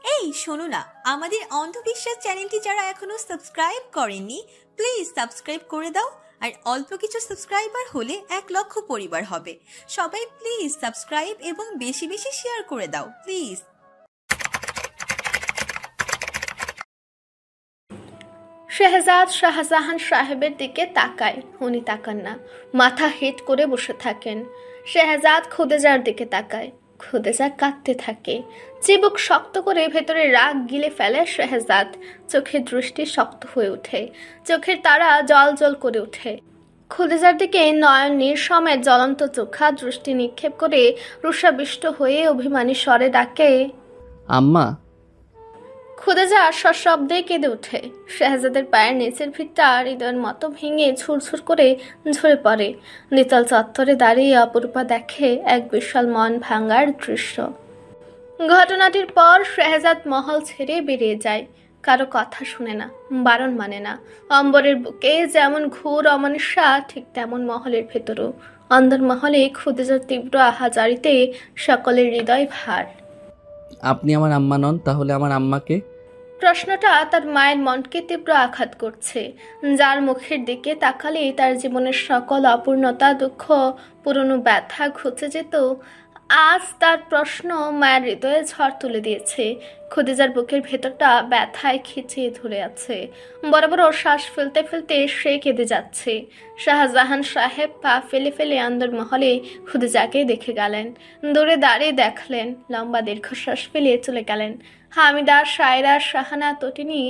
এই শোনো না, আমাদের অন্ধবিশ্বাস চ্যানেলটি যারা এখনো সাবস্ক্রাইব করেননি প্লিজ সাবস্ক্রাইব করে দাও। আর অল্প কিছু সাবস্ক্রাইবার হলে 1,00,000 পরিবার হবে। সবাই প্লিজ সাবস্ক্রাইব এবং বেশি বেশি শেয়ার করে দাও প্লিজ। শেহজাদ শাহজাহান সাহেবের দিকে তাকায়। উনি তাকান না, মাথা হেট করে বসে থাকেন। শেহজাদ খুদেজার দিকে তাকায়। খুদেজা কাঁদতে থাকে। চিবুক শক্ত করে ভেতরে রাগ গিলে ফেলে শেহজাদ। চোখের দৃষ্টি শক্ত হয়ে ওঠে, চোখের তারা জল জল করে ওঠে। খুদেজার দিকে নয়ন নিঃসমেত জ্বলন্ত চোখা দৃষ্টি নিক্ষেপ করে রুষাবিষ্ট হয়ে অভিমানী স্বরে ডাকে, আম্মা। খুদেজা সশব্দে কেঁদে ওঠে। শেহজাদের পায়ের নিচের ভিতটা হৃদয়ের মতো ভেঙে ঝুরঝুর করে ঝরে পড়ে। দ্বিতল চত্বরে দাঁড়িয়ে অপরূপা দেখে এক বিশাল মন ভাঙার দৃশ্য। ঘটনাটির পর শেহজাদ মহল ছেড়ে বেরিয়ে যায়। কারো কথা শুনে না, বারণ মানে না। অম্বরের বুকে যেমন ঘোর অমানুষা, ঠিক তেমন মহলের ভেতরও। অন্দরমহলে খুদেজার তীব্র আহাজারিতে সকলের হৃদয় ভার। আপনি আমার আম্মা নন, তাহলে আমার আম্মাকে? প্রশ্নটা তার মায়ের মনকে তীব্র আঘাত করছে। যার মুখের দিকে তাকালেই তার জীবনের সকল অপূর্ণতা, দুঃখ, পুরনো ব্যথা ঘুচে যেত, আজ তার প্রশ্ন মায়ের হৃদয়ে ঝড় তুলে দিয়েছে। খুদেজার বুকের ভেতরটা ব্যথায় খিচিয়ে ধরে আছে। বড় বড় শ্বাস ফেলতে ফেলতে সে কেঁদে যাচ্ছে। শাহজাহান সাহেব পা ফেলে ফেলে অন্দরমহলে খুদেজাকে দেখে গেলেন। দূরে দাঁড়িয়ে দেখলেন, লম্বা দীর্ঘশ্বাস ফেলে চলে গেলেন। হামিদা, সায়রা, শাহানা, তটিনী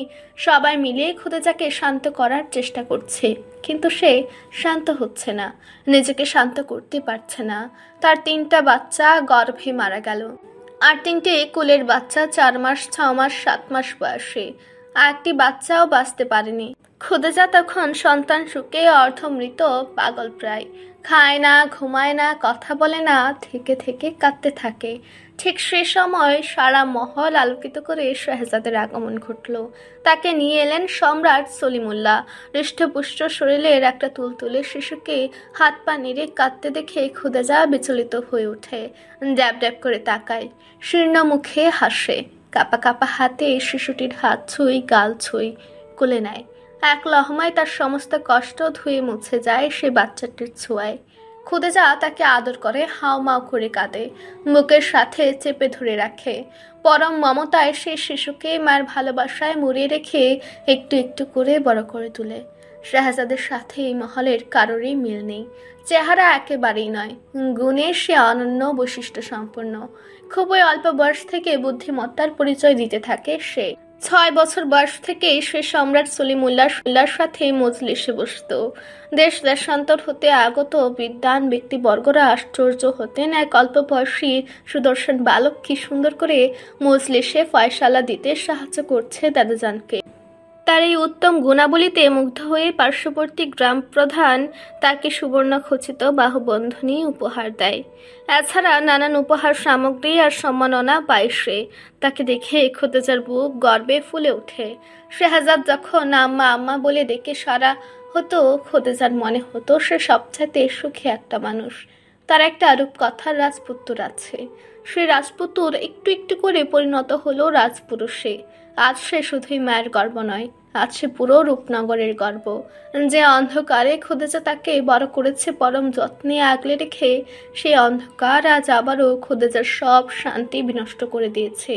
সবাই মিলে খুদেজাকে শান্ত করার চেষ্টা করছে, কিন্তু সে শান্ত হচ্ছে না, নিজেকে শান্ত করতে পারছে না। তার 3টা বাচ্চা গর্ভে মারা গেল, আর 3টে কোলের বাচ্চা 4 মাস, 6 মাস, 7 মাস বয়সে। আর একটি বাচ্চাও বাঁচতে পারেনি। খুদেজা তখন সন্তান সুখে অর্ধমৃত, পাগল প্রায়। খায় না, ঘুমায় না, কথা বলে না, থেকে থেকে কাঁদতে থাকে। ঠিক সে সময় সারা মহল আলোকিত করে শেহজাদের আগমন ঘটল। তাকে নিয়ে এলেন সম্রাট সলিমুল্লাহ। হৃষ্টপুষ্ট শরীরের একটা তুলতুলে শিশুকে হাত পা নেড়ে কাঁদতে দেখে খুদেজা বিচলিত হয়ে ওঠে। ড্যাব ড্যাব করে তাকায়, শীর্ণ মুখে হাসে, কাপা কাপা হাতে শিশুটির হাত ছুঁই, গাল ছুঁই, কোলে নেয়। এক লহমায় তার সমস্ত কষ্ট ধুয়ে মুছে যায় সে বাচ্চাটির ছোঁয়ায়। খুদেজা তাকে আদর করে, হাউমাউ করে কাঁদে, বুকের সাথে চেপে ধরে রাখে। পরম মমতায় সেই শিশুকে মায়ের ভালোবাসায় মুড়িয়ে রেখে একটু একটু করে বড় করে তোলে। শাহজাদের সাথে এই মহলের কারোরই মিল নেই। চেহারা একেবারেই নয়, গুণে সে অনন্য বৈশিষ্ট্য সম্পন্ন। খুবই অল্প বয়স থেকে বুদ্ধিমত্তার পরিচয় দিতে থাকে সে। 6 বছর বয়স থেকেই সে সম্রাট সলিমুল্লাহর সাথে মজলিসে বসত। দেশ দেশান্তর হতে আগত বিদ্বান ব্যক্তিবর্গরা আশ্চর্য হতেন এক অল্প বয়সী সুদর্শন বালক কি সুন্দর করে মজলিসে ফয়সালা দিতে সাহায্য করছে দাদাজানকে। তার এই উত্তম গুণাবলীতে মুগ্ধ হয়ে পার্শ্ববর্তী গ্রাম প্রধান তাকে সুবর্ণ খচিত বাহুবন্ধনী উপহার দেয়। এছাড়া নানান উপহার সামগ্রী আর সম্মাননা পায় সে। তাকে দেখে খুদেজার বুক গর্বে ফুলে ওঠে। শেহজাদ যখন আম্মা আম্মা বলে ডেকে সারা হতো, খুদেজার মনে হতো সে সবচাইতে সুখী একটা মানুষ। তার একটা রূপকথার রাজপুত্র আছে। সে রাজপুত্র একটু একটু করে পরিণত হলো রাজপুরুষে। আজ সে শুধুই মায়ের গর্ব নয়, আজ সে পুরো রূপনগরের গর্ব। যে অন্ধকারে খুদেজা তাকে বড় করেছে পরম যত্নে আগলে রেখে, সেই অন্ধকার আজ আবারও খুদেজার সব শান্তি বিনষ্ট করে দিয়েছে।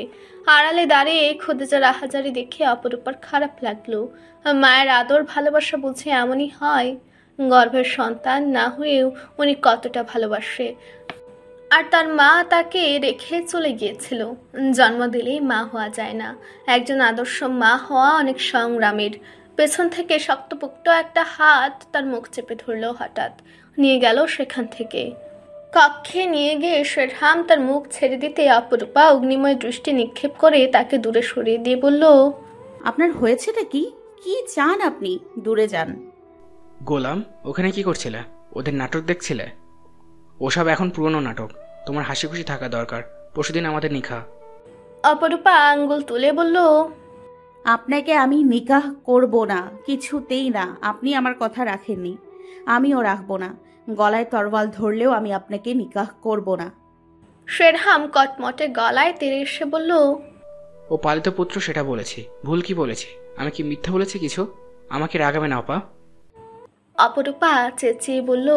আড়ালে দাঁড়িয়ে খুদেজার আহাজারি দেখে অপরূপার খারাপ লাগলো। মায়ের আদর ভালোবাসা বুঝে এমনই হয়। গর্ভের সন্তান না হয়েও উনি কতটা ভালোবাসে। আর তার মা তাকে রেখে চলে গিয়েছিল। জন্ম দিলেই মা হওয়া যায় না, একজন আদর্শ মা হওয়া অনেক সংগ্রামের। পেছন থেকে শক্তপোক্ত একটা হাত তার মুখ চেপে ধরলো, হঠাৎ নিয়ে গেল সেখান থেকে। কক্ষে নিয়ে গিয়ে শেরহাম তার মুখ ছেড়ে দিতে অপরূপা অগ্নিময় দৃষ্টি নিক্ষেপ করে তাকে দূরে সরিয়ে দিয়ে বলল, আপনার হয়েছেটা কি? কি চান আপনি? দূরে যান। গোলাম, ওখানে কি করছিলে? ওদের নাটক দেখছিলে? ওসব এখন পুরনো নাটক। তোমার হাসি খুশি থাকা দরকার। পরশুদিন আমাদের নিখা। অপরূপা আঙ্গুল তুলে বলল, আপনাকে আমি নিকাহ করব না, কিছুতেই না। আপনি আমার কথা রাখেননি, আমিও রাখবো না। গলায় তরোয়াল ধরলেও আমি আপনাকে নিকাহ করব না। শেরহাম কটমটে গলায় তেড়ে এসে বলল, ও পালিত পুত্র সেটা বলেছি। ভুল কি বলেছি? আমি কি মিথ্যা বলেছি কিছু? আমাকে রাগাবে না আপা। অপরূপা চেঁচিয়ে বলল,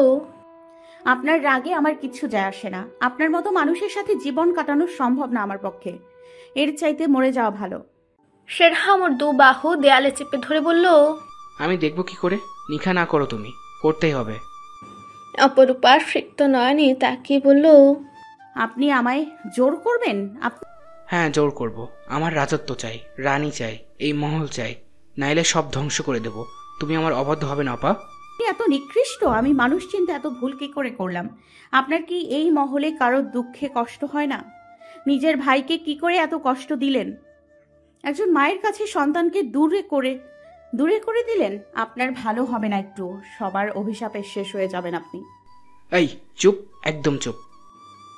আপনার রাগে আমার কিচ্ছু যায় আসে না। আপনার মতো মানুষের সাথে জীবন কাটানো সম্ভব না আমার পক্ষে। এর চাইতে মরে যাওয়া ভালো। শেরহাম ওর 2 বাহু দেয়ালে চেপে ধরে বলল, আমি দেখব কি করে? নিখা না করো তুমি, করতেই হবে। অপরূপা সিক্ত নয়নে তাকিয়ে বলল, আপনি আমায় জোর করবেন? হ্যাঁ, জোর করব। আমার রাজত্ব চাই, রানী চাই, এই মহল চাই, নাইলে সব ধ্বংস করে দেব। তুমি আমার অবাধ্য হবে না আপা। আপনি এত নিকৃষ্ট! আমি মানুষ চিনতে এত ভুল কি করে করলাম? আপনার কি এই মহলে কারোর দুঃখে কষ্ট হয় না? নিজের ভাইকে কি করে এত কষ্ট দিলেন? একজন মায়ের কাছে সন্তানকে দূরে করে দিলেন। আপনার ভালো হবে না একটু। সবার অভিশাপে শেষ হয়ে যাবেন আপনি। এই চুপ, একদম চুপ।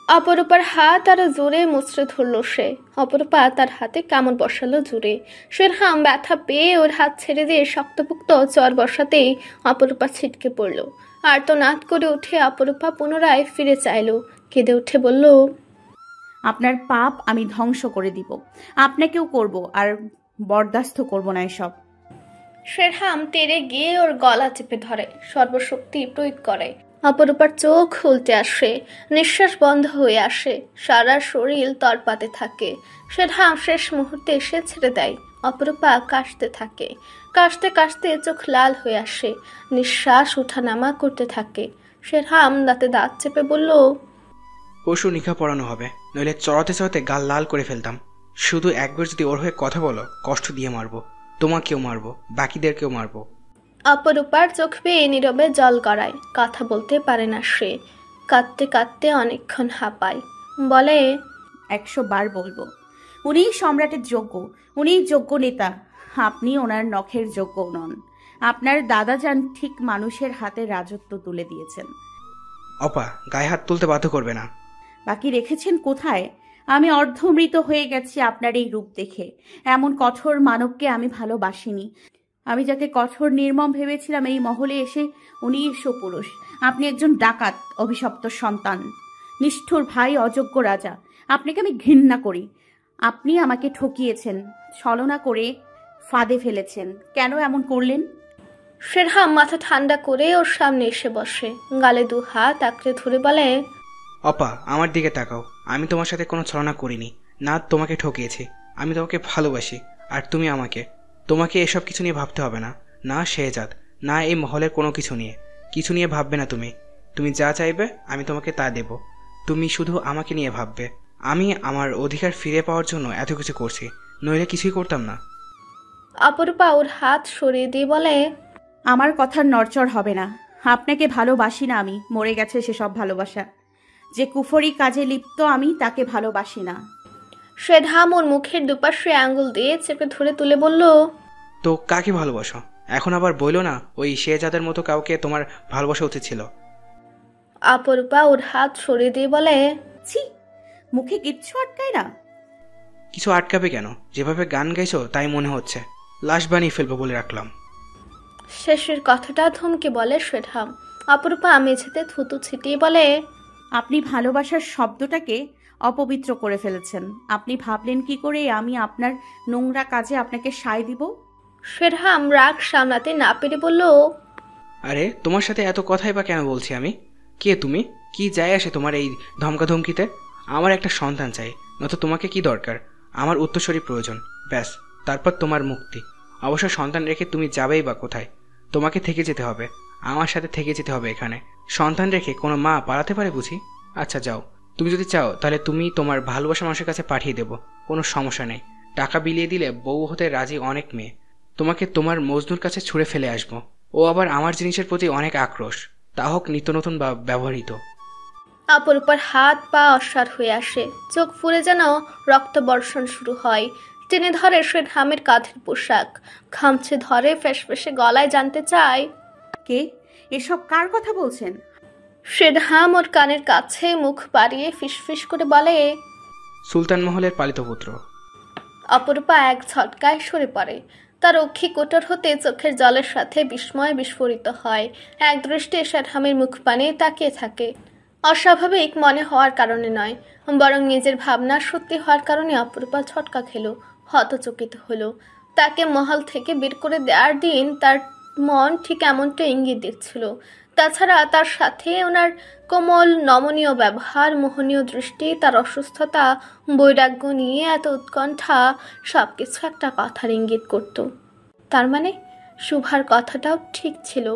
অপরূপার হাত আরো জোরে মুচড়ে ধরল সে। অপরূপা তার হাতে কামড় বসালো জোরে। শেরহাম ব্যথা পেয়ে ওর হাত ছেড়ে দিয়ে শক্তপোক্ত চর বসাতেই অপরূপা ছিটকে পড়ল। আর্তনাদ করে উঠে অপরূপা পুনরায় ফিরে চাইল। কেঁদে উঠে বলল, আপনার পাপ আমি ধ্বংস করে দিব। আপনাকেও করব, আর বরদাস্ত করব না এসব। শেরহাম তেড়ে গিয়ে ওর গলা চেপে ধরে, সর্বশক্তি প্রয়োগ করে। অপরূপার চোখ উল্টে আসে, নিঃশ্বাস বন্ধ হয়ে আসে, সারা শরীর তড়পাতে থাকে। শেরহাম শেষ মুহূর্তে এসে ছেড়ে দেয়। অপরূপা কাশতে থাকে। কাশতে কাশতে চোখ লাল হয়ে আসে, নিঃশ্বাস উঠানামা করতে থাকে। শেরহাম দাঁতে দাঁত চেপে বলল, পশু নিখা পড়ানো হবে, নইলে চড়াতে চড়াতে গাল লাল করে ফেলতাম। শুধু একবার যদি ওর হয়ে কথা বলো, কষ্ট দিয়ে মারবো। তোমাকেও মারবো, বাকিদেরকেও মারবো। অপরূপার চোখ বেয়ে নীরবে জল গড়ায়। কথা বলতে পারে না সে। কাঁদতে কাঁদতে অনেকক্ষণ হাঁপায়। বলে, 100 বার বলবো, উনিই সম্রাটের যোগ্য, উনিই যোগ্য নেতা। আপনি ওনার নখের যোগ্য নন। আপনার দাদাজান ঠিক মানুষের হাতে রাজত্ব তুলে দিয়েছেন। অপা, গায়ে হাত তুলতে বাধ্য করবে না। বাকি রেখেছেন কোথায়? আমি অর্ধমৃত হয়ে গেছি আপনার এই রূপ দেখে। এমন কঠোর মানবকে আমি ভালোবাসিনি। আমি যাকে কঠোর নির্মম ভেবেছিলাম, এই মহলে এসে উনি সুপুরুষ। আপনি একজন ডাকাত, অভিশপ্ত সন্তান, নিষ্ঠুর ভাই, অযোগ্য রাজা। আপনাকে আমি ঘৃণা করি। আপনি আমাকে ঠকিয়েছেন, ছলনা করে ফাঁদে ফেলেছেন। কেন এমন করলেন? শেরহাম মাথা ঠান্ডা করে ওর সামনে এসে বসে, গালে 2 হাত আঁকড়ে ধরে বলে, অপা, আমার দিকে তাকাও। আমি তোমার সাথে কোনো ছলনা করিনি, না তোমাকে ঠকিয়েছি। আমি তোমাকে ভালোবাসি, আর তুমি আমাকে। তোমাকে এসব কিছু নিয়ে ভাবতে হবে না, না শেহজাদ, না এই মহলের কোনো কিছু নিয়ে ভাববে না তুমি। তুমি যা চাইবে আমি তোমাকে তা দেব। তুমি শুধু আমাকে নিয়ে ভাববে। আমি আমার অধিকার ফিরে পাওয়ার জন্য এত কিছু করছি, নইলে কিছুই করতাম না। অপরূপা ওর হাত সরিয়ে দিয়ে বলে, আমার কথার নড়চড় হবে না। আপনাকে ভালোবাসি না আমি। মরে গেছে সেসব ভালোবাসা। যে কুফরি কাজে লিপ্ত আমি তাকে ভালোবাসি না। শেরহাম ওর মুখের দুপাশে আঙ্গুল দিয়ে চেপে ধরে তুলে বলল, তো কাকে ভালোবাসো? এখন আবার বইলো না ওই শেহজাদের মতো কাউকে তোমার ভালোবাসা উচিত ছিল। অপরূপা ওর হাত সরিয়ে দিয়ে বলে, ছি, মুখে কিচ্ছু আটকায় না? কিছু আটকাবে কেন? যেভাবে গান গাইছো তাই মনে হচ্ছে লাশ বানিয়ে ফেলবো বলে রাখলাম। শেষের কথাটা ধমকে বলে শেরহাম। অপরূপা মেঝেতে থুতু ছিটিয়ে বলে, আপনি ভালোবাসার শব্দটাকে অপবিত্র করে ফেলেছেন। আপনি ভাবলেন কি করে আমি আপনার নোংরা কাজে আপনাকে সায় দিব? শেরহাম রাগ সামলাতে না পেরে বলল, আরে তোমার সাথে এত কথাই বা কেন বলছি আমি? কে তুমি? কি যায় আসে তোমার এই ধমকাধমকিতে? আমার একটা সন্তান চাই, নয়তো তোমাকে কি দরকার? আমার উত্তরসূরি প্রয়োজন, ব্যাস। তারপর তোমার মুক্তি। অবশ্য সন্তান রেখে তুমি যাবেই বা কোথায়? তোমাকে থেকে যেতে হবে, আমার সাথে থেকে যেতে হবে এখানে। সন্তান রেখে কোনো মা পালাতে পারে বুঝি? আচ্ছা যাও, তুমি যদি চাও তাহলে তুমি তোমার ভালোবাসা মানুষের কাছে পাঠিয়ে দেবো, কোনো সমস্যা নেই। টাকা বিলিয়ে দিলে বউ হতে রাজি অনেক মেয়ে। তোমাকে তোমার মজনুর কাছে ছুঁড়ে ফেলে আসবো। ও আবার আমার জিনিসের প্রতি অনেক আক্রোশ, তা হোক নিত্য নতুন বা ব্যবহৃত। অপরূপার হাত পা অসাড় হয়ে আসে, চোখ ফুলে যেন রক্ত বর্ষণ শুরু হয়। টেনে ধরে শেরহামের কাঁধের পোশাক, খামছে ধরে ফেসফেসে গলায় জানতে চায়, কে? এসব কার কথা বলছেন? শেরহাম ওর কানের কাছে মুখ বাড়িয়ে ফিসফিস করে বলে, সুলতান মহলের পালিত পুত্র। অপরূপা এক ঝটকায় সরে পড়ে। তার অক্ষি কোটর হতে চোখের জলের সাথে বিস্ময় বিস্ফোরিত হয়। এক দৃষ্টে শেরহামের মুখ পানে তাকিয়ে থাকে। অস্বাভাবিক মনে হওয়ার কারণে নয়, বরং নিজের ভাবনা সত্যি হওয়ার কারণে অপরূপা ছটকা খেল। হতচকিত হলো। তাকে মহল থেকে বের করে দেওয়ার দিন তার মন ঠিক এমনটা ইঙ্গিত দিচ্ছিল। তাছাড়া তার সাথে ওনার কোমল নমনীয় ব্যবহার, মোহনীয় দৃষ্টি, তার অসুস্থতা, বৈরাগ্য নিয়ে এত উৎকণ্ঠা, সবকিছু একটা কথার ইঙ্গিত করত। তার মানে শুভার কথাটাও ঠিক ছিল।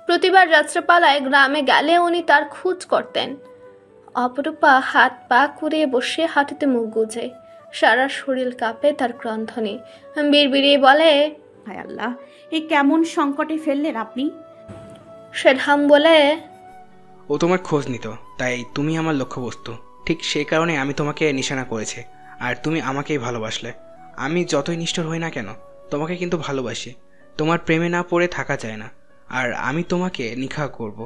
প্রতিবার রাত্রেপালায় গ্রামে গেলে উনি তার খোঁজ করতেন। অপরূপা হাত পা কুড়িয়ে বসে হাঁটুতে মুখ গুজে, সারা শরীর কাঁপে তার ক্রন্ধনে। বিড়বিড়িয়ে বলে, হায় আল্লাহ, এ কেমন সংকটে ফেললেন আপনি? শেরহাম বলে, ও তোমার খোঁজ নিত, তাই তুমি আমার লক্ষ্যবস্তু। ঠিক সেই কারণে আমি তোমাকে নিশানা করেছি, আর তুমি আমাকেই ভালোবাসলে। আমি যতই নিষ্ঠুর হই না কেন, তোমাকে কিন্তু ভালোবাসি। তোমার প্রেমে না পড়ে থাকা যায় না। আর আমি তোমাকে নিখা করব।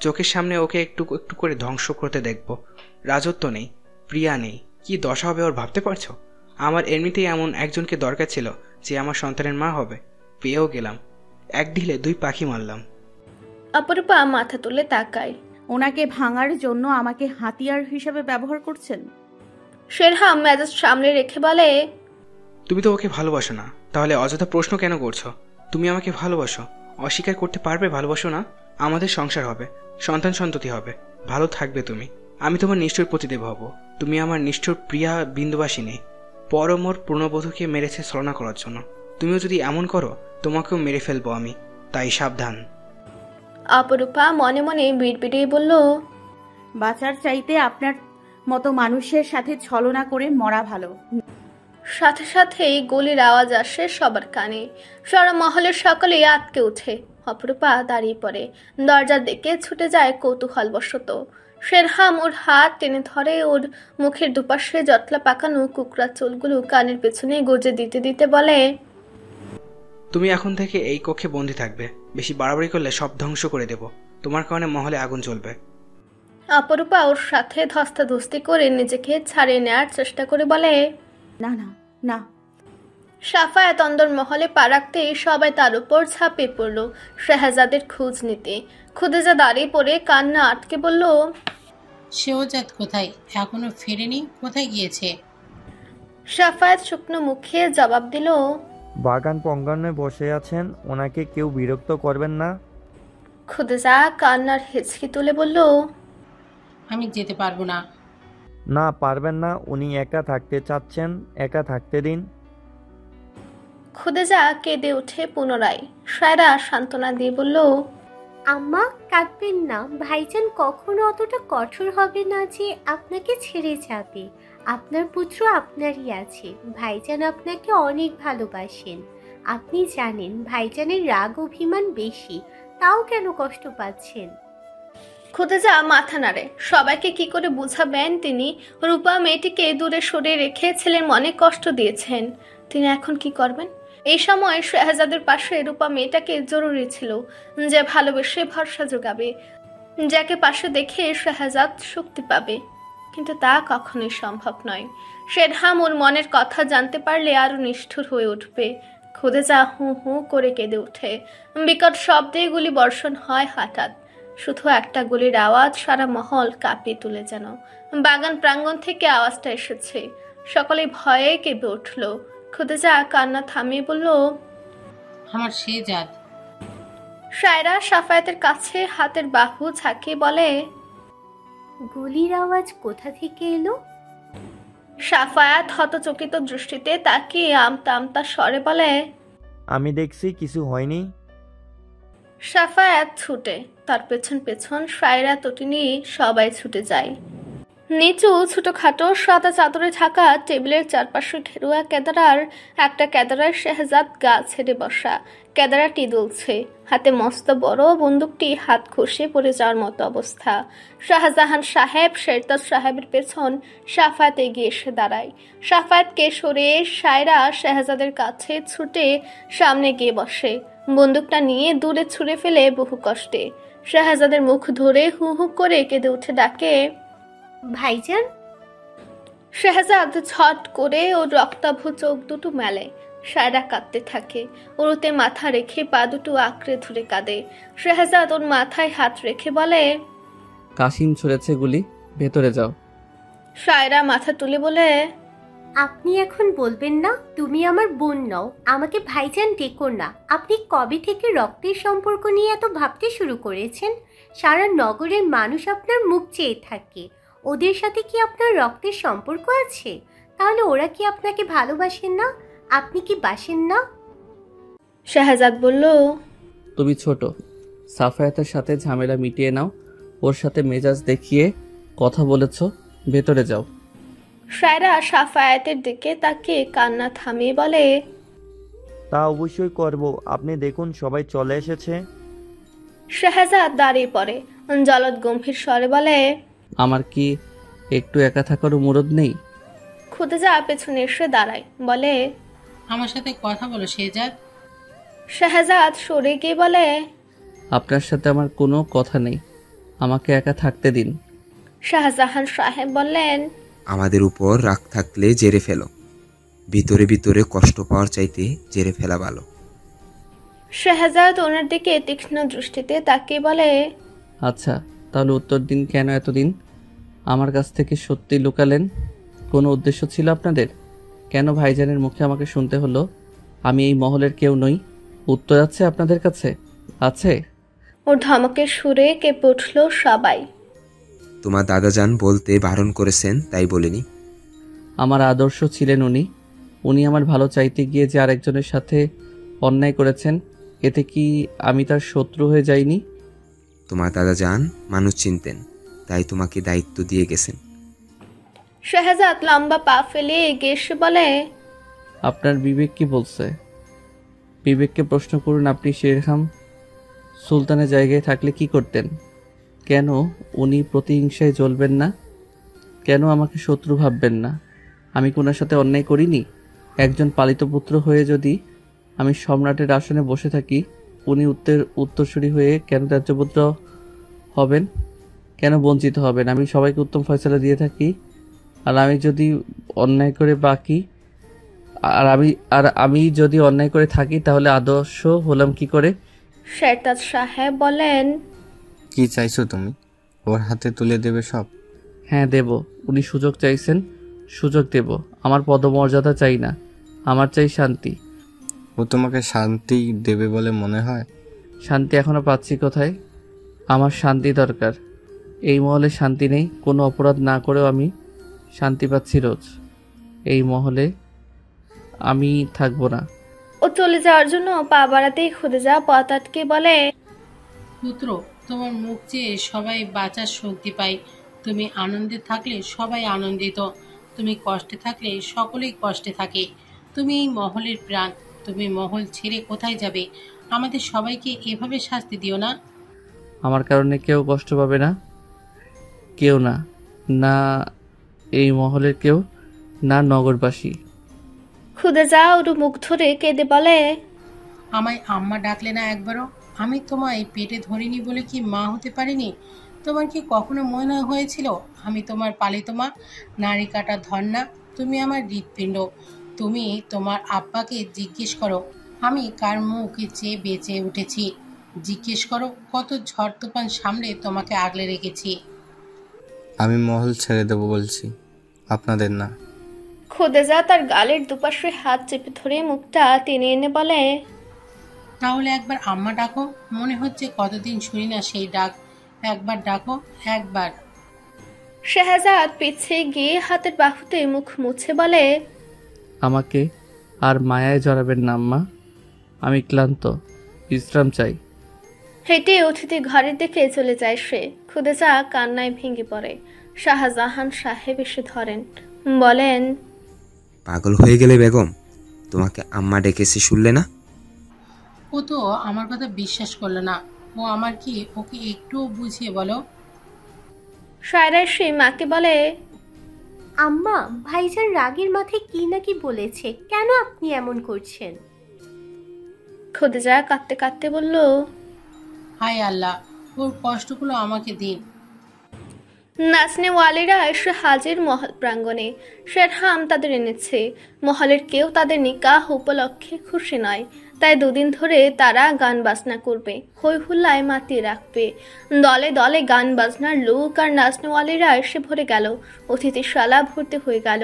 চোখের সামনে ওকে একটু একটু করে ধ্বংস করতে দেখব। রাজত্ব নেই, প্রিয়া নেই, কি দশা হবে ওর ভাবতে পারছো? আমার এমনিতেই এমন একজনকে দরকার ছিল যে আমার সন্তানের মা হবে। পেয়েও গেলাম, এক ঢিলে দুই পাখি মারলাম। অপরূপা মাথা তুলে তাকায়। ওনাকে ভাঙার জন্য আমাকে হাতিয়ার হিসেবে ব্যবহার করছেন? শেরহাম মেজাজ সামনে রেখে বলে, তুমি তো ওকে ভালোবাসো না, তাহলে অযথা প্রশ্ন কেন করছো? তুমি আমাকে ভালোবাসো, অস্বীকার করতে পারবে ভালোবাসো না? আমাদের সংসার হবে, সন্তান সন্ততি হবে, ভালো থাকবে তুমি। আমি তোমার নিষ্ঠুর প্রতিদেব হব। তুমি আমার নিষ্ঠুর প্রিয়া বিন্দুবাসিনী। পরমোর পূর্ণবধূকে মেরেছে ছলনা করার জন্য। তুমিও যদি এমন করো, তোমাকেও মেরে ফেলবো আমি, তাই সাবধান। অপরূপা মনে মনে বিড়বিড়িয়ে বলল, বাঁচার চাইতে আপনার মতো মানুষের সাথে ছলনা করে মরা ভালো। সাথে সাথেই গুলির আওয়াজ আসে সবার কানে। সারা মহলের সকলেই আটকে ওঠে। অপরূপা দাঁড়িয়ে পড়ে, দরজার দিকে ছুটে যায় কৌতূহলবশত। শেরহাম ওর হাত টেনে ধরে, ওর মুখের দুপাশে জটলা পাকানো কুকড়া চুলগুলো কানের পেছনে গজে দিতে দিতে বলে, তুমি এখন থেকে এই কক্ষে বন্দি থাকবে। বেশি বাড়াবাড়ি করলে সব ধ্বংস করে দেব। তোমার কারণে মহলে আগুন জ্বলবে। অপরূপা ওর সাথে ধস্তাধস্তি করে নিজেকে ছাড়িয়ে নেওয়ার চেষ্টা করে বলে, না না না। সাফায়াত অন্দর মহলে পা রাখতেই সবাই তার উপর ঝাঁপিয়ে পড়ল শেহজাদের খোঁজ নিতে। খুদেজা দাঁড়িয়ে পড়ে কান্না আটকে বলল, শেহজাদ কোথায়? এখনো ফেরেনি, কোথায় গিয়েছে? সাফায়াত শুকনো মুখে জবাব দিল, বাগান প্রাঙ্গণে বসে আছেন, ওনাকে কেউ বিরক্ত করবেন না। খুদেজা কান্নার হেঁচকি তুলে বলল, আমি যেতে পারবো না। না পারবেন না, উনি একা থাকতে চাচ্ছেন, একা থাকতে দিন। খুদেজা কেঁদে উঠে পুনরায়। সায়রা সান্ত্বনা দিয়ে বলল, আম্মা কাঁদবেন না, ভাইজান কখনো অতটা কঠোর হবে না যে আপনাকে ছেড়ে যাবে। আপনার পুত্র আপনারই আছে, ভাইজান আপনাকে অনেক ভালোবাসেন। আপনি জানেন ভাইজানের রাগ অভিমান বেশি, তাও কেন কষ্ট পাচ্ছেন? খুদেজা মাথা নাড়ে। সবাইকে কি করে বুঝাবেন তিনি রূপা মেয়েটিকে দূরে সরে রেখে ছেলের মনে কষ্ট দিয়েছেন। তিনি এখন কি করবেন? এই সময় শেহজাদের পাশে রূপা মেয়েটাকে জরুরি ছিল, যে ভালোবেসে ভরসা যোগাবে, যাকে পাশে দেখে শেহজাদ শক্তি পাবে। কিন্তু তা কখনোই সম্ভব নয়। শেরহাম ওর মনের কথা জানতে পারলে আরো নিষ্ঠুর হয়ে উঠবে। খুদেজা হু হু করে কেঁদে ওঠে। বিকট শব্দে গুলি বর্ষণ হয় হঠাৎ। শুধু একটা গুলির আওয়াজ সারা মহল কাঁপিয়ে তুলে যেন। বাগান প্রাঙ্গণ থেকে আওয়াজটা এসেছে। সকলে ভয়ে কেঁপে উঠল। খুদেজা কান্না থামিয়ে বলল, আমার শেহজাদ। সায়রা সাফায়াতের কাছে হাতের বাহু ঝাঁকিয়ে বলে, গুলির আওয়াজ কোথা থেকে এলো? সাফায়াত হতচকিত দৃষ্টিতে তাকিয়ে আমতা আমতা স্বরে বলে, আমি দেখছি কিছু হয়নি। সাফায়াত ছুটে, তার পেছন পেছন সায়রা তটিনী সবাই ছুটে যায়। নিচু ছোটখাটো সাদা চাদরে ঢাকা টেবিলের চারপাশে ঢেরুয়া কেদারার একটা কেদারার শেহজাদ গা ছেড়ে বসা। কেদারাটি দুলছে, হাতে মস্ত বড় বন্দুকটি হাত খসে পড়ে যাওয়ার মতো অবস্থা। শাহজাহান সাহেব শেরতাজ সাহেবের পেছন সাফায়াত এগিয়ে এসে দাঁড়ায়। সাফায়াতকে সরিয়ে সায়রা শেহজাদের কাছে ছুটে সামনে গিয়ে বসে, বন্দুকটা নিয়ে দূরে ছুঁড়ে ফেলে বহু কষ্টে। শাহজাদের মুখ ধরে হু হু করে কেঁদে উঠে ডাকে, ভাইজান। শেহজাদ ছট করে ওর রক্তাভ চোখ দুটো মেলে। সায়রা কাঁদতে থাকে, ওরতে মাথা রেখে পা দুটো আঁকড়ে ধরে কাঁদে। শেহজাদ ওর মাথায় হাত রেখে বলে, কাশিম ছুঁড়েছে গুলি, ভেতরে যাও। সায়রা মাথা তুলে বলে, আপনি এখন বলবেন না তুমি আমার বোন নও, আমাকে ভাইজান ডেকো না। আপনি কবে থেকে রক্তের সম্পর্ক নিয়ে এত ভাবতে শুরু করেছেন? সারা নগরের মানুষ আপনার মুখ চেয়ে থাকে। ওদের সাথে কি আপনার রক্তের সম্পর্ক আছে? তাহলে ওরা কি আপনাকে ভালোবাসেন না? আপনি কি বাসেন না? শাহজাদ বলল, তুমি ছোট, সাফায়াতের সাথে ঝামেলা মিটিয়ে নাও। ওর সাথে মেজাজ দেখিয়ে কথা বলেছ, ভেতরে যাও। সায়রা সাফায়াতের দিকে তাকিয়ে কান্না থামিয়ে বলে, তা অবশ্যই করব, আপনি দেখুন সবাই চলে এসেছে। শাহজাদ দাঁড়িয়ে পড়ে, জলদ গম্ভীর স্বরে বলে, আমার কি একটু একা থাকার মুরদ নেই? খুদেজা পেছনে এসে দাঁড়ায়, বলে, আমার সাথে কথা বলো শেহজাদ। শাহজাদ সরে গিয়ে বলে, আপনার সাথে আমার কোনো কথা নেই, আমাকে একা থাকতে দিন। শাহজাহান সাহেব বললেন, আমাদের উপর রাগ থাকলে জেরে ফেলো, ভিতরে ভিতরে কষ্ট পাওয়ার চাইতে জেরে ফেলা ভালো। শাহজাদ ওনার দিকে তীক্ষ্ণ দৃষ্টিতে তাকিয়ে বলে, আচ্ছা, তাহলে উত্তর দিন, কেন এতদিন আমার কাছ থেকে সত্যি লুকালেন? কোনো উদ্দেশ্য ছিল আপনাদের? কেন ভাইজানের মুখে আমাকে শুনতে হলো আমি এই মহলের কেউ নই? উত্তর আছে আপনাদের কাছে? আছে? ওর ধমকের সুরে কেঁপে উঠল সবাই। তোমার দাদাজান বলতে বারণ করেছেন, তাই বলিনি। আমার আদর্শ ছিলেন উনি। উনি আমার ভালো চাইতে গিয়ে যে আরেকজনের সাথে অন্যায় করেছেন, এতে কি আমি তার শত্রু হয়ে যাইনি? তোমার দাদাজান মানুষ চিনতেন, তাই তোমাকে দায়িত্ব দিয়ে গেছেন। শাহজাদ লম্বা পা ফেলে এগিয়ে এসে বলে, আপনার বিবেক কি বলছে? বিবেককে প্রশ্ন করুন। আপনি শেরখাম সুলতানের জায়গায় থাকলে কি করতেন? কেন উনি প্রতিহিংসায় জ্বলবেন না? কেন আমাকে শত্রু ভাববেন না? আমি কোনার সাথে অন্যায় করিনি। একজন পালিত পুত্র হয়ে যদি আমি সম্রাটের আসনে বসে থাকি, উনি উত্তরসূরি হয়ে কেন রাজ্যপুত্র হবেন? কেন বঞ্চিত হবেন? আমি সবাইকে উত্তম ফয়সালা দিয়ে থাকি, আর আমি যদি অন্যায় করে আমি যদি অন্যায় করে থাকি, তাহলে আদর্শ হলাম কি করে? শেরতাজ সাহেব বলেন, কি চাইছো তুমি? ওর হাতে তুলে দেবে সব? হ্যাঁ দেব। উনি সুযোগ চাইছেন, সুযোগ দেব। আমার পদমর্যাদা চাই না, আমার চাই শান্তি। ও তোমাকে শান্তি দেবে বলে মনে হয়? শান্তি এখনো পাচ্ছি কোথায়? আমার শান্তি দরকার। এই মহলে শান্তি নেই। কোনো অপরাধ না করেও আমি শান্তি পাচ্ছি রোজ। এই মহলে আমি থাকবো না। ও চলে যাওয়ার জন্য পা বাড়াতেই খুদেজা পথ আটকে বলে, পুত্র, তোমার মুখ চেয়ে সবাই বাঁচার শক্তি পায়। তুমি আনন্দে থাকলে সবাই আনন্দিত, তুমি কষ্টে থাকলে সকলেই কষ্টে থাকে। তুমি এই মহলের প্রাণ, তুমি মহল ছেড়ে কোথায় যাবে? আমাদের সবাইকে এভাবে শাস্তি দিও না। আমার কারণে কেউ কষ্ট পাবে না, কেউ না, না এই মহলের কেউ, না নগরবাসী। খুদেজা ওর মুখ ধরে কেঁদে বলে, আমায় আম্মা ডাকলে না একবারও? আমি তোমায় পেটে ধরিনি বলে কি মা হতে পারিনি? তোমার কি কখনো মনে হয়েছিল আমি তোমার পালিত মা? নারী কাটা ধন্না, তুমি আমার হৃৎপিণ্ড। তুমি তোমার আব্বাকে জিজ্ঞেস করো আমি কার মুখে চেয়ে বেঁচে উঠেছি। জিজ্ঞেস করো কত ঝড় তুফান সামলে তোমাকে আগলে রেখেছি। আমি মহল ছেড়ে দেবো বলছি, আপনাদের না। খুদেজা তার গালের দুপাশে হাত চেপে ধরে মুখটা টেনে এনে বলে, তাহলে একবার আম্মা ডাকো। মনে হচ্ছে কতদিন শুনি না সেই ডাক। একবার ডাকো, একবার। শাহজাদ পিছিয়ে গিয়ে হাতের বাহুতে মুখ মুছে বলে, আমাকে আর মায়ায় জড়াবেন না আম্মা, আমি ক্লান্ত, বিশ্রাম চাই। হেঁটে অতিথি ঘরের দিকে চলে যায় সে। খুদেজা কান্নায় ভেঙে পড়ে। শাহজাহান সাহেব এসে ধরেন, বলেন, পাগল হয়ে গেলে বেগম? তোমাকে আম্মা ডেকেছে শুনলে না? ও তো আমার কথা বিশ্বাস করলো না। ও আমার কি, ওকে একটুও বুঝিয়ে বলো। সায়রা সে মাকে বলে, আম্মা, ভাইজান রাগের মাথায় কি নাকি বলেছে, কেন আপনি এমন করছেন? খুদেজা কাঁদতে কাঁদতে বলল, হায় আল্লাহ, ওর কষ্টগুলো আমাকে দিন। নাচনেওয়ালেরা এসে হাজির মহল প্রাঙ্গণে। শেরহাম তাদের এনেছে। মহলের কেউ তাদের নিকাহ উপলক্ষে খুশি নয়, তাই দুদিন ধরে তারা গান বাজনা করবে, হই হুল্লায় মাতিয়ে রাখবে। দলে দলে গান বাজনার লোক আর নাচনেওয়ালিরা এসে ভরে গেল। অতিথিশালা ভর্তি হয়ে গেল।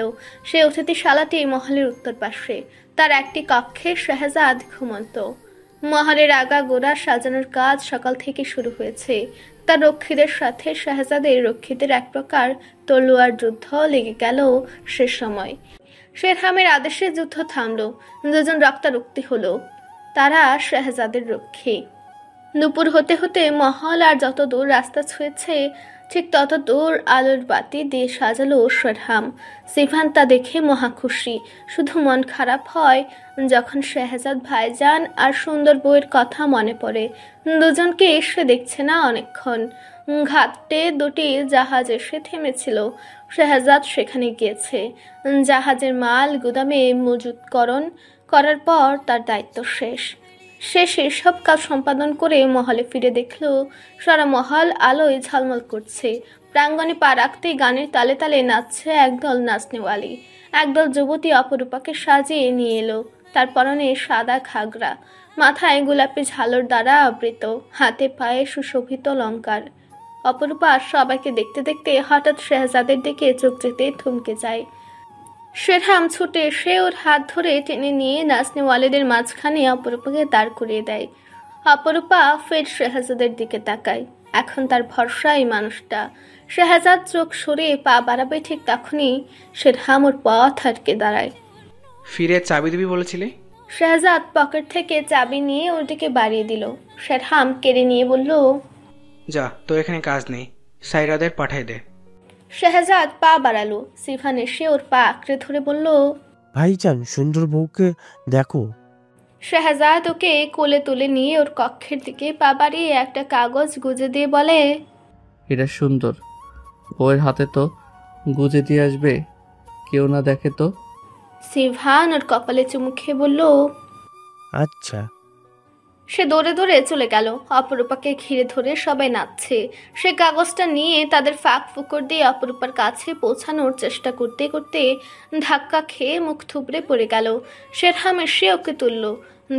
সে অতিথিশালাটি মহলের উত্তর পাশে, তার একটি কক্ষে শাহজাদ ঘুমন্ত। মহলের আগাগোড়া সাজানোর কাজ সকাল থেকে শুরু হয়েছে। তার রক্ষীদের সাথে শাহজাদের রক্ষীদের এক প্রকার তলোয়ার যুদ্ধ লেগে গেল। সে সময় শেরহামের আদেশে যুদ্ধ থামল। দুজন রক্তারক্তি হলো। তারা শাহজাদের রক্ষী। দুপুর হতে হতে মহল আর যত দূর রাস্তা ছুঁয়েছে ঠিক তত দূর আলোর বাতি দিয়ে সাজালো শেরহাম। সিভান তা দেখে মহা খুশি। শুধু মন খারাপ হয় যখন শাহজাদ ভাইজান আর সুন্দর বউয়ের কথা মনে পড়ে। দুজনকে এসে দেখছে না অনেকক্ষণ। ঘাটে দুটি জাহাজ এসে থেমেছিল। শাহজাদ সেখানে গিয়েছে। জাহাজের মাল গুদামে মজুতকরণ করার পর তার দায়িত্ব শেষ। সে সেসব কাজ সম্পাদন করে মহলে ফিরে দেখল সারা মহল আলোয় ঝলমল করছে। প্রাঙ্গণে পা রাখতেই গানের তালে তালে নাচছে একদল নাচনেওয়ালি। একদল যুবতী অপরূপাকে সাজিয়ে নিয়ে এলো। তার পরনে সাদা ঘাগরা, মাথায় গোলাপি ঝালর দ্বারা আবৃত, হাতে পায়ে সুশোভিত অলংকার। অপরূপা সবাইকে দেখতে দেখতে হঠাৎ শাহজাদের দিকে চোখ যেতে থমকে যায়। শেরহাম ছুটে এসে ওর হাত ধরে টেনে নিয়ে নাচনেওয়ালিদের মাঝখানে অপরূপাকে দাঁড় করিয়ে দেয়। অপরূপা ফের শাহজাদের দিকে তাকায়। এখন তার ভরসা এই মানুষটা। শাহজাদ চোখ সরিয়ে পা বাড়াবে ঠিক তখনই শেরহাম ওর পথ আটকে দাঁড়ায়। ফিরে চাবি দিবি বলেছিলে? শাহজাদ পকেট থেকে চাবি নিয়ে ওর দিকে বাড়িয়ে দিল। শেরহাম কেড়ে নিয়ে বলল, যা, তোর এখানে কাজ নেই, সাইরাদের পাঠাই দে। শাহজাদ পা বাড়ালো। সিফান এসে ওর পা আঁকড়ে ধরে বলল, ভাইজান সুন্দর বউকে দেখো। শাহজাদ ওকে কোলে তুলে নিয়ে ওর কক্ষের দিকে পা বাড়িয়ে একটা কাগজ গুজে দিয়ে বলে, এটা সুন্দর, বউয়ের হাতে তো গুজে দিয়ে আসবে, কেউ না দেখে তো। সিভান ওর কপালে চুমু খেয়ে বলল, আচ্ছা। সে দৌড়ে দৌড়ে চলে গেল। অপরূপাকে ঘিরে ধরে সবাই নাচছে। সে কাগজটা নিয়ে তাদের ফাঁক ফুকর দিয়ে অপরূপার কাছে পৌঁছানোর চেষ্টা করতে করতে ধাক্কা খেয়ে মুখ থুবড়ে পড়ে গেল। শেরহাম এসে ওকে তুলল।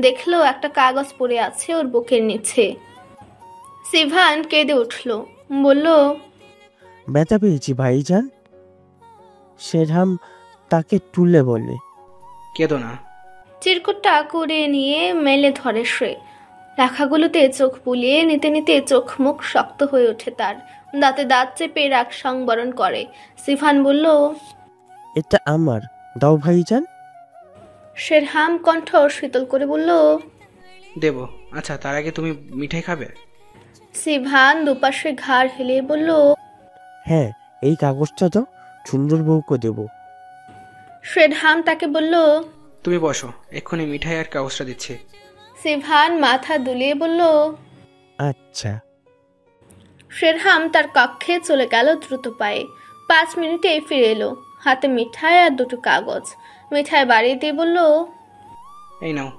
দেখলো একটা কাগজ পড়ে আছে ওর বুকের নিচে। সিভান কেঁদে উঠল, বলল, ব্যথা পেয়েছি ভাইজান। শেরহাম তাকে তুলে বলে, কেঁদো না। চিরকুটটা করে নিয়ে মেলে ধরে সে। লেখাগুলোতে চোখ বুলিয়ে নিতে নিতে চোখ মুখ শক্ত হয়ে ওঠে তার। দাঁতে দাঁত চেপে রাগ সংবরণ করে। সিফান বলল, এটা আমার, দাও ভাইজান। শেরহাম কণ্ঠ শীতল করে বলল, দেব। আচ্ছা, তার আগে তুমি মিঠাই খাবে? সিভান দুপাশে ঘাড় হেলিয়ে বলল, হ্যাঁ, এই কাগজটা দাও, সুন্দর বউকে দেব। শেরহাম তাকে বলল, তুমি বসো, এক্ষুনি মিঠাই আর কাগজটা দিচ্ছি। সিভান মাথা দুলিয়ে বলল, আচ্ছা। শেরহাম তার কক্ষে চলে গেল দ্রুত পায়ে। 5 মিনিটে ফিরে এলো, হাতে মিঠাই আর দুটো কাগজ। মিঠাই বাড়িয়ে দিয়ে বলল, এই নাও।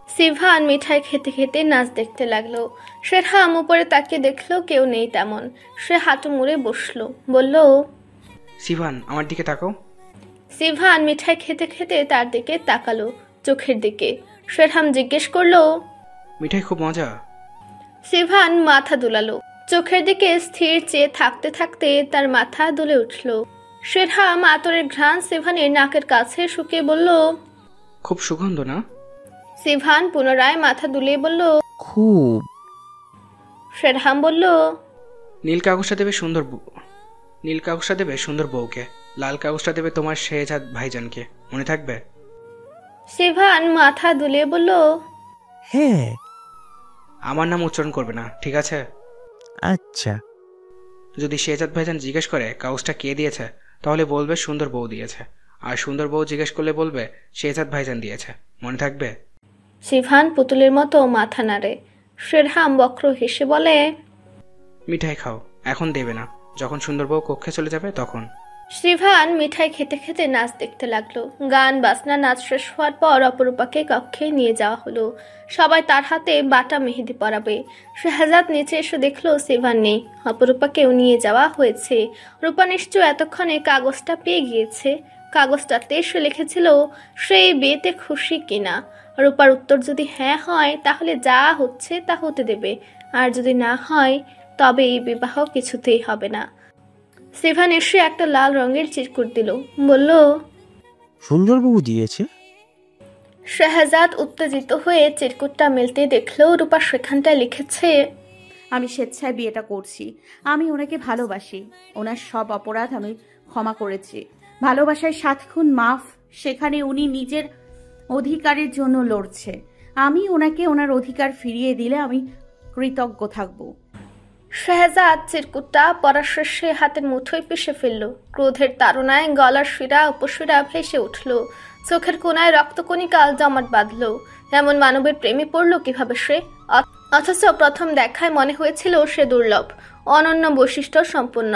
সিভান মিঠাই খেতে খেতে নাচ দেখতে লাগলো। শেরহাম উপরে তাকিয়ে দেখলো কেউ নেই তেমন। সে হাঁটু মুড়ে বসলো, বলল, সিভান, আমার দিকে তাকাও। সিভান মিঠাই খেতে খেতে তার দিকে তাকালো, চোখের দিকে। শেরহাম জিজ্ঞেস করলো, মিঠাই খুব মজা? সিভান মাথা দুলালো। চোখের দিকে স্থির চেয়ে থাকতে থাকতে তার মাথা দুলে উঠল। শেরহাম আতরের ঘ্রাণ সিভানের নাকের কাছে শুকিয়ে বলল, খুব সুগন্ধ না? সিভান পুনরায় মাথা দুলিয়ে বলল, খুব। শেরহাম বলল, নীল কাগজটা দেবে সুন্দর বউকে, লাল কাগজটা দেবে তোমার শেহজাদ ভাইজানকে, মনে থাকবে? সিভান মাথা দুলিয়ে বলল, হ্যাঁ। আমার নাম উচ্চারণ করবে না, ঠিক আছে? আচ্ছা। যদি শেহজাদ ভাইজান জিজ্ঞেস করে কাগজটা কে দিয়েছে, তাহলে বলবে সুন্দর বউ দিয়েছে। আর সুন্দর বউ জিজ্ঞেস করলে বলবে শেহজাদ ভাইজান দিয়েছে, মনে থাকবে? সিভান পুতুলের মতো মাথা নাড়ে। শেরহাম বক্র হেসে বলে, মিঠাই খাও, এখন দেবে না, যখন সুন্দর বউ কক্ষে চলে যাবে তখন। সিভান মিঠাই খেতে খেতে নাচ দেখতে লাগলো। গান বাজনা নাচ শেষ হওয়ার পর অপরূপাকে কক্ষে নিয়ে যাওয়া হলো। সবাই তার হাতে বাটা মেহেদি পরাবে। শাহজাদ নিচে এসে দেখলো সিভান নেই। অপরূপাকেও নিয়ে যাওয়া হয়েছে। রূপা নিশ্চয় এতক্ষণে কাগজটা পেয়ে গিয়েছে। কাগজটাতে সে লিখেছিল সেই বিয়েতে খুশি কিনা। রূপার উত্তর যদি হ্যাঁ হয় তাহলে যা হচ্ছে তা হতে দেবে, আর যদি না হয় তবে এই বিবাহ কিছুতেই হবে না। সিভান এসে একটা লাল রঙের চিরকুট দিল, বলল, সুন্দরবাবু দিয়েছে। শাহজাদ উত্তেজিত হয়ে চিরকুটটা মেলতে দেখলো রূপা সেখানটায় লিখেছে, আমি স্বেচ্ছায় বিয়েটা করছি। আমি ওনাকে ভালোবাসি। ওনার সব অপরাধ আমি ক্ষমা করেছি। ভালোবাসায় 7 খুন মাফ। সেখানে উনি নিজের অধিকারের জন্য লড়ছে। আমি ওনাকে ওনার অধিকার ফিরিয়ে দিলে আমি কৃতজ্ঞ থাকব। শাহজাদ চিরকুটটা পড়া শেষে হাতের মুঠোয় পিষে ফেলল। ক্রোধের তাড়নায় গলার শিরা উপশিরা ভেসে উঠল, চোখের কোনায় রক্তকণিকা জমাট বাঁধল। এমন মানবের প্রেমে পড়ল কিভাবে সে? অথচ প্রথম দেখায় মনে হয়েছিল সে দুর্লভ, অনন্য বৈশিষ্ট্য সম্পন্ন।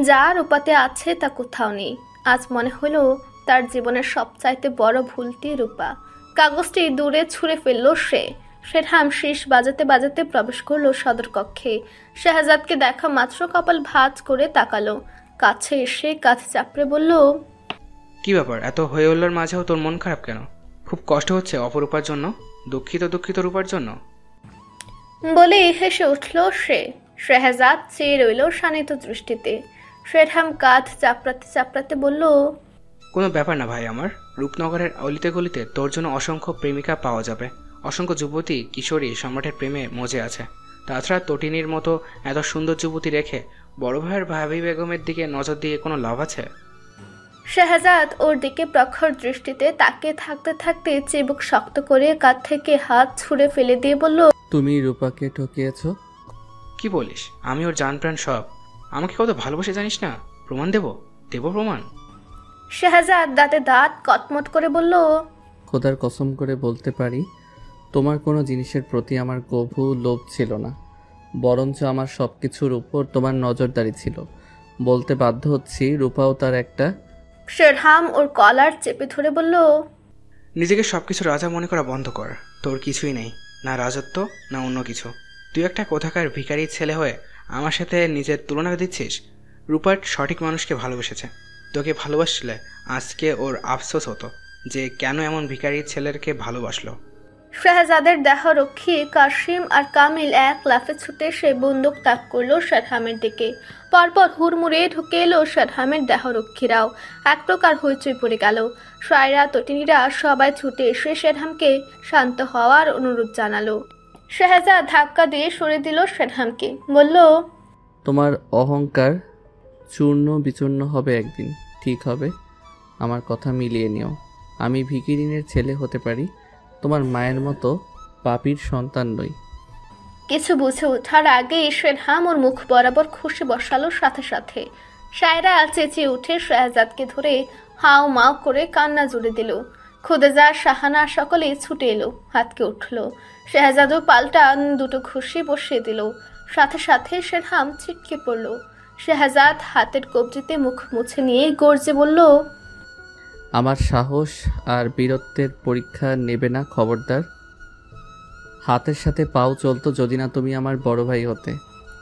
যা রূপাতে আছে তা কোথাও নেই। আজ মনে হলো তার জীবনের সবচাইতে বড় ভুলটি রূপা। কাগজটি দূরে ছুঁড়ে ফেলল সে। শেরহাম শীষ বাজাতে বাজাতে প্রবেশ করলো সদর কক্ষে। শাহজাদকে দেখা মাত্র কপাল ভাঁজ করে তাকালো। কাছে এসে কাঁধ চাপড়ে বলল, কি ব্যাপার, এত হয়ে হল্লার মাঝেও তোর মন খারাপ কেন? খুব কষ্ট হচ্ছে অপরূপার জন্য? দুঃখিত রূপার জন্য? বলে হেসে উঠল সে। শাহজাদ চেয়ে রইল শানিত দৃষ্টিতে। শেরহাম কাঁধ চাপড়াতে চাপড়াতে বলল, কোনো ব্যাপার না ভাই আমার। রূপনগরের অলিতে গলিতে তোর জন্য অসংখ্য প্রেমিকা পাওয়া যাবে। অসংখ্য যুবতী কিশোরী সম্রাটের প্রেমে মজে আছে। তাছাড়া তটিনীর মতো এত সুন্দর যুবতী রেখে বড় ভাইয়ের ভাবি বেগমের দিকে নজর দিয়ে কোনো লাভ আছে? শাহজাদ ওর দিকে প্রখর দৃষ্টিতে তাকিয়ে থাকতে থাকতে চিবুক শক্ত করে কাঁধ থেকে হাত ছুঁড়ে ফেলে দিয়ে বলল, তুমি রূপাকে ঠকিয়েছো। কি বলিস? আমি ওর জান প্রাণ সব। আমাকে কত ভালোবাসে জানিস না? প্রমাণ দেব প্রমাণ। শাহজাদ দাঁতে দাঁত কটমট করে বলল, খোদার কসম করে বলতে পারি তোমার কোনো জিনিসের প্রতি আমার গভু লোভ ছিল না, বরঞ্চ আমার সব কিছুর উপর তোমার নজরদারি ছিল। বলতে বাধ্য হচ্ছি রূপাও তার একটা। শেরহাম ওর কলার চেপে ধরে বলল, নিজেকে সবকিছু রাজা মনে করা বন্ধ কর। তোর কিছুই নেই, না রাজত্ব না অন্য কিছু। তুই একটা কোথাকার ভিখারির ছেলে হয়ে আমার সাথে নিজের তুলনা দিচ্ছিস। রূপার সঠিক মানুষকে ভালোবেসেছে। তোকে ভালোবাসলে আজকে ওর আফসোস হতো যে কেন এমন ভিখারির ছেলেকে ভালোবাসলো। শাহজাদের দেহরক্ষী কাশিম আর কামিল এক লাফে ছুটে সে বন্দুক তাক করলো শেরহামের দিকে। পরপর হুড়মুড়ে ঢুকে এলো শেরহামের দেহরক্ষীরাও। এক প্রকার হইচই পড়ে গেল। সায়রা তটিনীরা সবাই ছুটে এসে শেরহামকে শান্ত হওয়ার অনুরোধ জানালো। শাহজাদ ধাক্কা দিয়ে সরে দিল শেরহামকে, বলল, তোমার অহংকার চূর্ণ বিচূর্ণ হবে একদিন, ঠিক হবে। আমার কথা মিলিয়ে নিও। আমি ভিখিরিনের ছেলে হতে পারি, তোমার মায়ের মতো পাপীর সন্তান নই। কিছু বুঝে ওঠার আগে শেরহাম ওর মুখ বরাবর খুশি বসালো সাথে সাথে। সায়রা চেঁচিয়ে উঠে শাহজাদকে ধরে হাও মাও করে কান্না জুড়ে দিল। খুদেজা শাহানা সকলেই ছুটে এলো, হাতকে উঠল। শাহজাদও পাল্টা দুটো খুশি বসিয়ে দিল। সাথে সাথে শেরহাম ছিটকে পড়ল। শাহজাদ হাতের কবজিতে মুখ মুছে নিয়ে গর্জে বলল, আমার সাহস আর বীরত্বের পরীক্ষা নেবে না খবরদার। হাতের সাথে পাও চলতো যদি না তুমি আমার বড় ভাই হতে।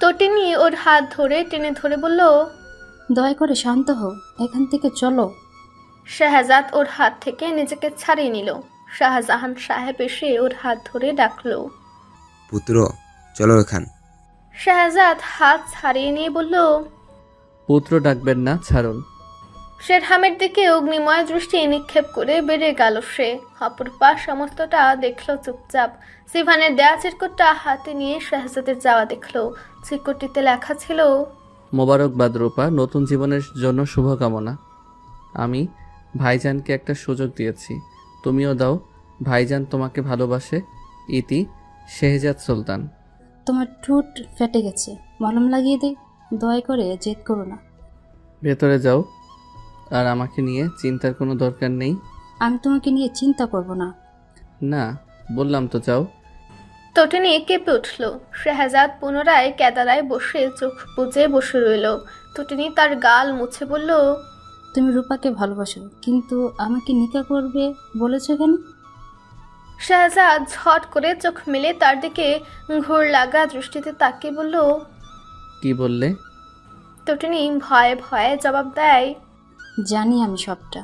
তটিনী ওর হাত ধরে টেনে ধরে বলল, দয়া করে শান্ত হও, এখান থেকে চলো। শাহজাদ ওর হাত থেকে নিজেকে ছাড়িয়ে নিল। শাহজাহান সাহেব এসে ওর হাত ধরে ডাকলো, পুত্র চলো এখান। শাহজাদ হাত ছাড়িয়ে নিয়ে বলল, পুত্র ডাকবেন না, ছাড়ুন। শেরহামের দিকে অগ্নিময় দৃষ্টি নিক্ষেপ করে বেড়ে গেল সে। অপরূপা সমস্তটা দেখলো চুপচাপ। সিভানের দেয়া চিরকুটটা হাতে নিয়ে শাহজাদের যাওয়া দেখলো। চিরকুটটিতে লেখা ছিল, মোবারকবাদ রূপা, নতুন জীবনের জন্য শুভকামনা। আমি ভাইজানকে একটা সুযোগ দিয়েছি, তুমিও দাও। ভাইজান তোমাকে ভালোবাসে। ইতি শেহজাদ সুলতান। তোমার ঠোঁট ফেটে গেছে, মলম লাগিয়ে দে। দয়া করে জেদ করো না। ভেতরে যাও, আর আমাকে নিয়ে চিন্তার কোনো দরকার নেই। আমি তোমাকে নিয়ে চিন্তা করব না। না বললাম তো, যাও। তটিনী কেঁপে উঠল। শাহজাদ পুনরায় কেদারায় বসে চোখ বুজে বসে রইল। তটিনী তার গাল মুছে বলল, তুমি রূপাকে ভালোবাসো, কিন্তু আমাকে নিকা করবে বলেছ কেন? শাহজাদ ঝট করে চোখ মেলে তার দিকে ঘোর লাগা দৃষ্টিতে তাকিয়ে বলল, কি বললে? তটিনী ভয়ে ভয়ে জবাব দেয়, জানি আমি সবটা।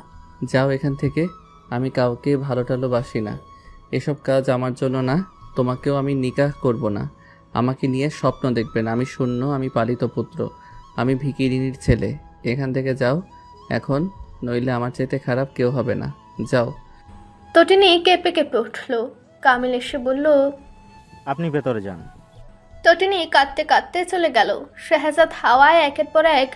যাও এখান থেকে। আমি কাউকে ভালো টালোবাসি না। এসব কাজ আমার জন্য না, তোমাকেও আমি নিকাহ করব না। আমাকে নিয়ে স্বপ্ন দেখবেন। আমি শূন্য, আমি পালিত পুত্র, আমি ভিখিরিনীর ছেলে। এখান থেকে যাও এখন, নইলে আমার চাইতে খারাপ কেউ হবে না। যাও। তটিনী কেঁপে কেঁপে উঠল। কামিল এসে বলল, আপনি ভেতরে যান। তটিনী কাঁদতে কাঁদতে চলে গেল। শেহজাদ হাওয়ায় একের পর এক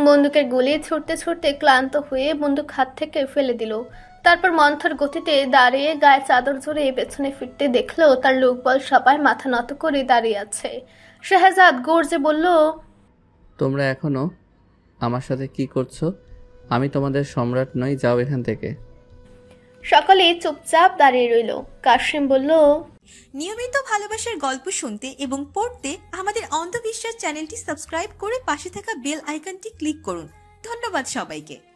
বন্দুকের গুলি ছুটতে ছুটতে ক্লান্ত হয়ে বন্দুক হাত থেকে ফেলে দিল। তারপর মন্থর গতিতে দাঁড়িয়ে গায়ে চাদর জড়ে পেছনে ফিরতে দেখলো তার লোকবল সবাই মাথা নত করে দাঁড়িয়ে আছে। শেহজাদ গর্জে বলল, তোমরা এখনো আমার সাথে কি করছো? আমি তোমাদের সম্রাট নই, যাও এখান থেকে। সকলেই চুপচাপ দাঁড়িয়ে রইল। কাশিম বলল, নিয়মিত ভালোবাসার গল্প শুনতে এবং পড়তে আমাদের অন্ধবিশ্বাস চ্যানেলটি সাবস্ক্রাইব করে পাশে থাকা বেল আইকনটি ক্লিক করুন। ধন্যবাদ সবাইকে।